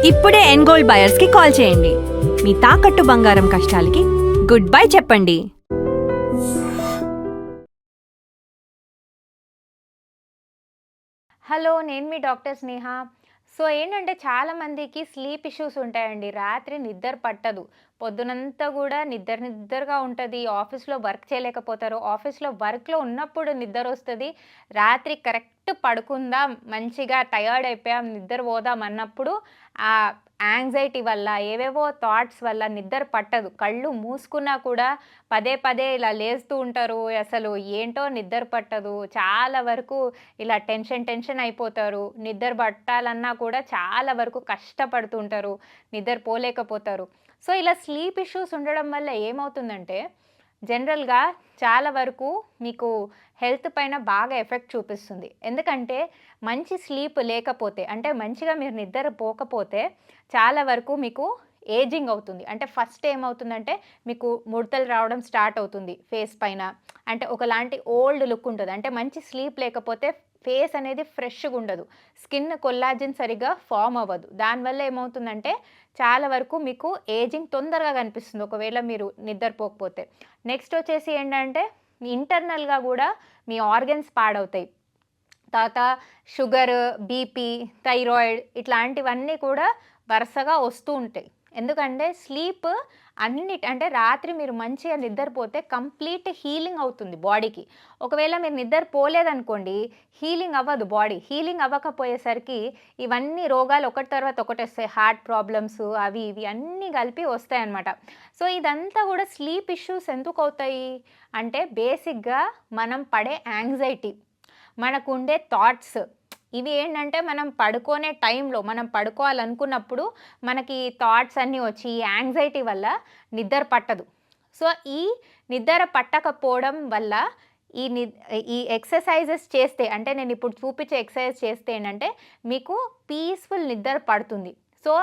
ఇప్పుడే ఎన్గోల్డ్ బయర్స్ కి కాల్ చేయండి. మీ తాకట్టు బంగారం కష్టాలకి గుడ్ బై చెప్పండి. హలో, నేను మీ డాక్టర్ స్నేహ. సో ఏంటంటే చాలామందికి స్లీప్ ఇష్యూస్ ఉంటాయండి. రాత్రి నిద్ర పట్టదు. పొద్దునంతా కూడా నిద్రగా ఉంటుంది. ఆఫీస్లో వర్క్ చేయలేకపోతారు. ఆఫీస్లో వర్క్లో ఉన్నప్పుడు నిద్ర వస్తుంది. రాత్రి కరెక్ట్ పడుకుందాం, మంచిగా టయర్డ్ అయిపోయాం, నిద్ర పోదాం అన్నప్పుడు ఆ యాంగ్జైటీ వల్ల, ఏవేవో థాట్స్ వల్ల నిద్ర పట్టదు. కళ్ళు మూసుకున్నా కూడా పదే పదే ఇలా లేస్తూ ఉంటారు. అసలు ఏంటో నిద్ర పట్టదు. చాలా వరకు ఇలా టెన్షన్ అయిపోతారు. నిద్ర పట్టాలన్నా కూడా చాలా వరకు కష్టపడుతూ ఉంటారు. నిద్ర పోలేకపోతారు. సో ఇలా స్లీప్ ఇష్యూస్ ఉండడం వల్ల ఏమవుతుందంటే జనరల్గా చాలా వరకు మీకు హెల్త్ పైన బాగా ఎఫెక్ట్ చూపిస్తుంది. ఎందుకంటే మంచి స్లీప్ లేకపోతే, అంటే మంచిగా మీరు నిద్ర పోకపోతే చాలా వరకు మీకు ఏజింగ్ అవుతుంది. అంటే ఫస్ట్ ఏమవుతుందంటే మీకు ముడతలు రావడం స్టార్ట్ అవుతుంది ఫేస్ పైన. అంటే ఒకలాంటి ఓల్డ్ లుక్ ఉంటుంది. అంటే మంచి స్లీప్ లేకపోతే ఫేస్ అనేది ఫ్రెష్గా ఉండదు. స్కిన్ కొల్లాజన్ సరిగా ఫామ్ అవ్వదు. దానివల్ల ఏమవుతుందంటే చాలా వరకు మీకు ఏజింగ్ తొందరగా కనిపిస్తుంది ఒకవేళ మీరు నిద్రపోకపోతే. నెక్స్ట్ వచ్చేసి ఏంటంటే ఇంటర్నల్గా కూడా మీ ఆర్గన్స్ పాడవుతాయి. తర్వాత షుగర్, బీపీ, థైరాయిడ్ ఇట్లాంటివన్నీ కూడా వరుసగా వస్తూ ఉంటాయి. ఎందుకంటే స్లీప్ అంటే రాత్రి మీరు మంచిగా నిద్రపోతే కంప్లీట్ హీలింగ్ అవుతుంది బాడీకి. ఒకవేళ మీరు నిద్రపోలేదనుకోండి, హీలింగ్ అవ్వదు బాడీ. హీలింగ్ అవ్వకపోయేసరికి ఇవన్నీ రోగాలు ఒకటి తర్వాత ఒకటి వస్తాయి. హార్ట్ ప్రాబ్లమ్స్ అవి ఇవి అన్నీ కలిపి వస్తాయన్నమాట. సో ఇదంతా కూడా స్లీప్ ఇష్యూస్ ఎందుకు అవుతాయి అంటే బేసిక్గా మనం పడే యాంగ్జైటీ, మనకుండే థాట్స్, ఇవి ఏంటంటే మనం పడుకునే టైంలో మనం పడుకోవాలనుకున్నప్పుడు మనకి థాట్స్ అన్నీ వచ్చి యాంగ్జైటీ వల్ల నిద్ర పట్టదు. సో ఈ నిద్ర పట్టకపోవడం వల్ల ఈ ఎక్సర్సైజెస్ చేస్తే, అంటే నేను ఇప్పుడు చూపించే ఎక్సర్సైజ్ చేస్తే ఏంటంటే మీకు పీస్ఫుల్ నిద్ర పడుతుంది. సో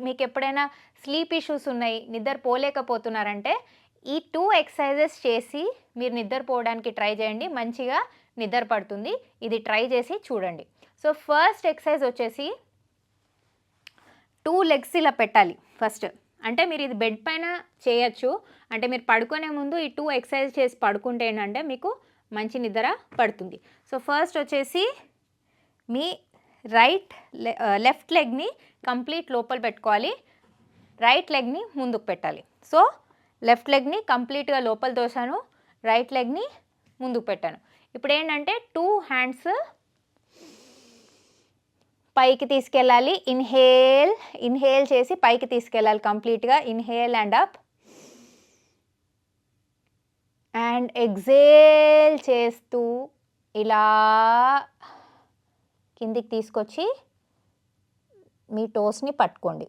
మీకు ఎప్పుడైనా స్లీప్ ఇష్యూస్ ఉన్నాయి, నిద్ర పోలేకపోతున్నారంటే ఈ 2 ఎక్సర్సైజెస్ చేసి మీరు నిద్రపోవడానికి ట్రై చేయండి. మంచిగా నిద్ర పడుతుంది. ఇది ట్రై చేసి చూడండి. సో ఫస్ట్ ఎక్సర్సైజ్ వచ్చేసి 2 లెగ్స్ ఇలా పెట్టాలి ఫస్ట్. అంటే మీరు ఇది బెడ్ పైన చేయొచ్చు. అంటే మీరు పడుకునే ముందు ఈ 2 ఎక్సర్సైజ్ చేసి పడుకుంటే ఏంటంటే మీకు మంచి నిద్ర పడుతుంది. సో ఫస్ట్ వచ్చేసి మీ లెఫ్ట్ లెగ్ని కంప్లీట్ లోపల పెట్టుకోవాలి. రైట్ లెగ్ని ముందుకు పెట్టాలి. సో లెఫ్ట్ లెగ్ని కంప్లీట్గా లోపల తోసాను, రైట్ లెగ్ని ముందుకు పెట్టాను. ఇప్పుడు ఏంటంటే 2 హ్యాండ్స్ పైకి తీసుకెళ్ళాలి. ఇన్హేల్ చేసి పైకి తీసుకెళ్ళాలి కంప్లీట్గా. Inhale and up, and exhale చేస్తూ ఇలా కిందికి తీసుకొచ్చి మీ టోస్ని పట్టుకోండి.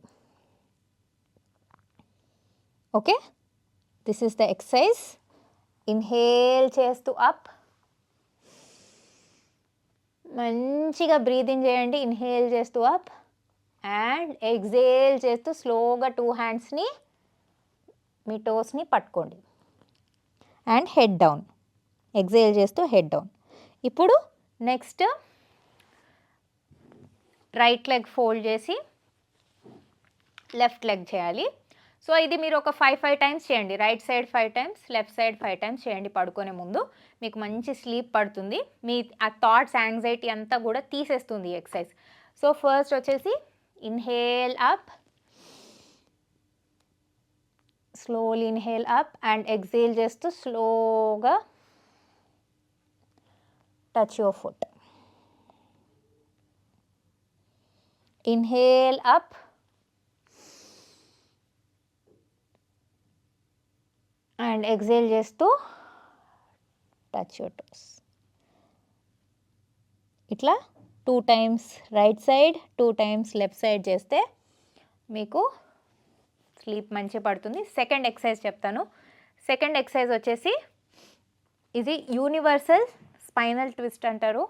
Okay, this is the exercise. Inhale చేస్తూ అప్, మంచిగా బ్రీదింగ్ చేయండి. ఇన్హేల్ చేస్తూ అప్ అండ్ ఎగ్జేల్ చేస్తూ స్లోగా 2 హ్యాండ్స్ని మీ టోస్ని పట్టుకోండి అండ్ హెడ్ డౌన్. ఎగ్జేల్ చేస్తూ హెడ్ డౌన్. ఇప్పుడు నెక్స్ట్ రైట్ లెగ్ ఫోల్డ్ చేసి లెఫ్ట్ లెగ్ చేయాలి. సో ఇది మీరు ఒక 5 టైమ్స్ చేయండి. Right side 5 times, left side 5 times చేయండి పడుకునే ముందు. మీకు మంచి స్లీప్ పడుతుంది. మీ ఆ థాట్స్, యాంగ్జైటీ అంతా కూడా తీసేస్తుంది ఈ ఎక్సర్సైజ్. సో ఫస్ట్ వచ్చేసి inhale up, slowly inhale up and exhale చేస్తూ స్లోగా touch your foot. Inhale up and exhale చేస్తూ టచ్ యువర్ టోస్. ఇట్లా 2 times right side, 2 times left side చేస్తే మీకు స్లీప్ మంచిగా పడుతుంది. సెకండ్ ఎక్సర్సైజ్ చెప్తాను. సెకండ్ ఎక్సర్సైజ్ వచ్చేసి ఇది యూనివర్సల్ స్పైనల్ ట్విస్ట్ అంటారు.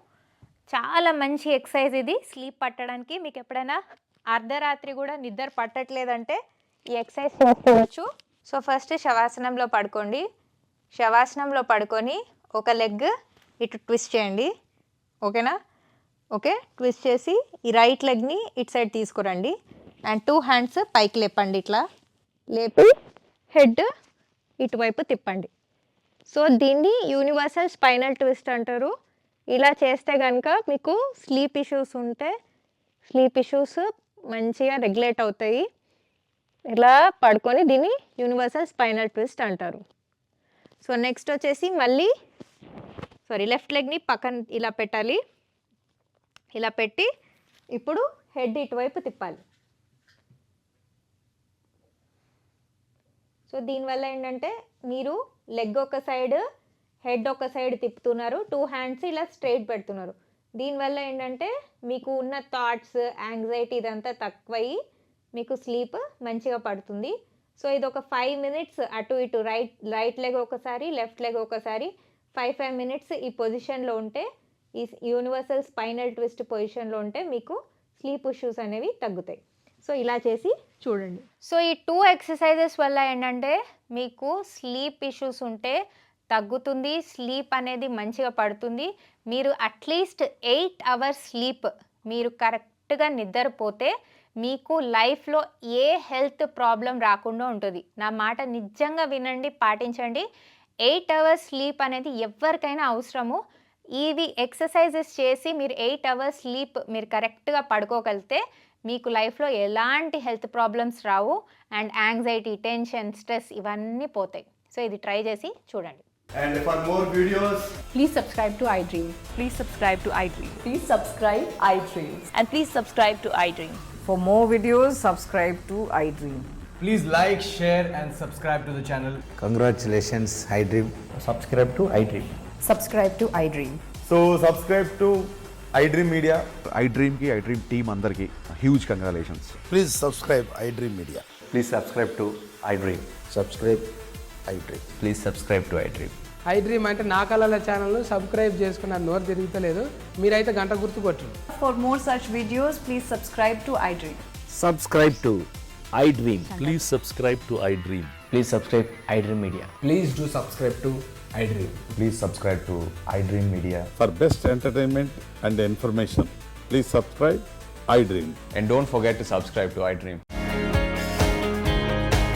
చాలా మంచి ఎక్సర్సైజ్ ఇది స్లీప్ పట్టడానికి. మీకు ఎప్పుడైనా అర్ధరాత్రి కూడా నిద్ర పట్టట్లేదంటే ఈ ఎక్సర్సైజ్ చేసుకోవచ్చు. సో ఫస్ట్ శవాసనంలో పడుకోండి. శవాసనంలో పడుకొని ఒక లెగ్ ఇటు ట్విస్ట్ చేయండి. ఓకేనా? ఓకే, ట్విస్ట్ చేసి ఈ రైట్ లెగ్ని ఇటు సైడ్ తీసుకురండి. అండ్ 2 హ్యాండ్స్ పైకి లేపండి, ఇట్లా లేపి హెడ్ ఇటువైపు తిప్పండి. సో దీన్ని యూనివర్సల్ స్పైనల్ ట్విస్ట్ అంటారు. ఇలా చేస్తే కనుక మీకు స్లీప్ ఇష్యూస్ ఉంటే స్లీప్ ఇష్యూస్ మంచిగా రెగ్యులేట్ అవుతాయి. ఇలా పడుకొని దీన్ని యూనివర్సల్ స్పైనల్ ట్విస్ట్ అంటారు. సో నెక్స్ట్ వచ్చేసి మళ్ళీ లెఫ్ట్ లెగ్ని పక్కన ఇలా పెట్టాలి. ఇలా పెట్టి ఇప్పుడు హెడ్ ఇటువైపు తిప్పాలి. సో దీనివల్ల ఏంటంటే మీరు లెగ్ ఒక సైడ్ హెడ్ ఒక సైడ్ తిప్పుతున్నారు, 2 హ్యాండ్స్ ఇలా స్ట్రైట్ పెడుతున్నారు. దీనివల్ల ఏంటంటే మీకు ఉన్న థాట్స్, యాంగ్జైటీ ఇదంతా తక్కువయ్యి మీకు స్లీప్ మంచిగా పడుతుంది. సో ఇది ఒక 5 మినిట్స్ అటు ఇటు రైట్ లెగ్ ఒకసారి, లెఫ్ట్ లెగ్ ఒకసారి 5 మినిట్స్ ఈ పొజిషన్లో ఉంటే, ఈ యూనివర్సల్ స్పైనల్ ట్విస్ట్ పొజిషన్లో ఉంటే మీకు స్లీప్ ఇష్యూస్ అనేవి తగ్గుతాయి. సో ఇలా చేసి చూడండి. సో ఈ 2 ఎక్సర్సైజెస్ వల్ల ఏంటంటే మీకు స్లీప్ ఇష్యూస్ ఉంటే తగ్గుతుంది, స్లీప్ అనేది మంచిగా పడుతుంది. మీరు అట్లీస్ట్ 8 అవర్స్ స్లీప్ మీరు కరెక్ట్గా నిద్రపోతే మీకు లైఫ్లో ఏ హెల్త్ ప్రాబ్లం రాకుండా ఉంటుంది. నా మాట నిజంగా వినండి, పాటించండి. 8 అవర్స్ స్లీప్ అనేది ఎవరికైనా అవసరము. ఇవి ఎక్సర్సైజెస్ చేసి మీరు 8 అవర్స్ స్లీప్ మీరు కరెక్ట్గా పడుకోగలిగితే మీకు లైఫ్లో ఎలాంటి health problems Rao. And anxiety, tension, stress ఇవన్నీ పోతాయి. సో ఇది ట్రై చేసి చూడండి. And for more videos, Please subscribe to iDream. Please subscribe to iDream. Please subscribe iDream. And please subscribe to iDream. For more videos, subscribe to iDream. Please like, share and subscribe to the channel. Congratulations, iDream. Subscribe to iDream. Subscribe to iDream. so subscribe to iDream Media. iDream ki iDream team andarki huge congratulations. Please subscribe iDream Media. Please subscribe to iDream. Subscribe iDream. Please subscribe to iDream. iDream అంటే నా కళల ఛానల్ను subscribe చేసుకున్న నోరు తిరుగుతలేదు, మీరైతే గంట గుర్తు కొట్టండి. For more such videos, please subscribe to iDream. Subscribe to iDream. Please subscribe to iDream. Please subscribe iDream Media. Please do subscribe to iDream. Please subscribe to iDream Media. For best entertainment and information, please subscribe iDream. And don't forget to subscribe to iDream.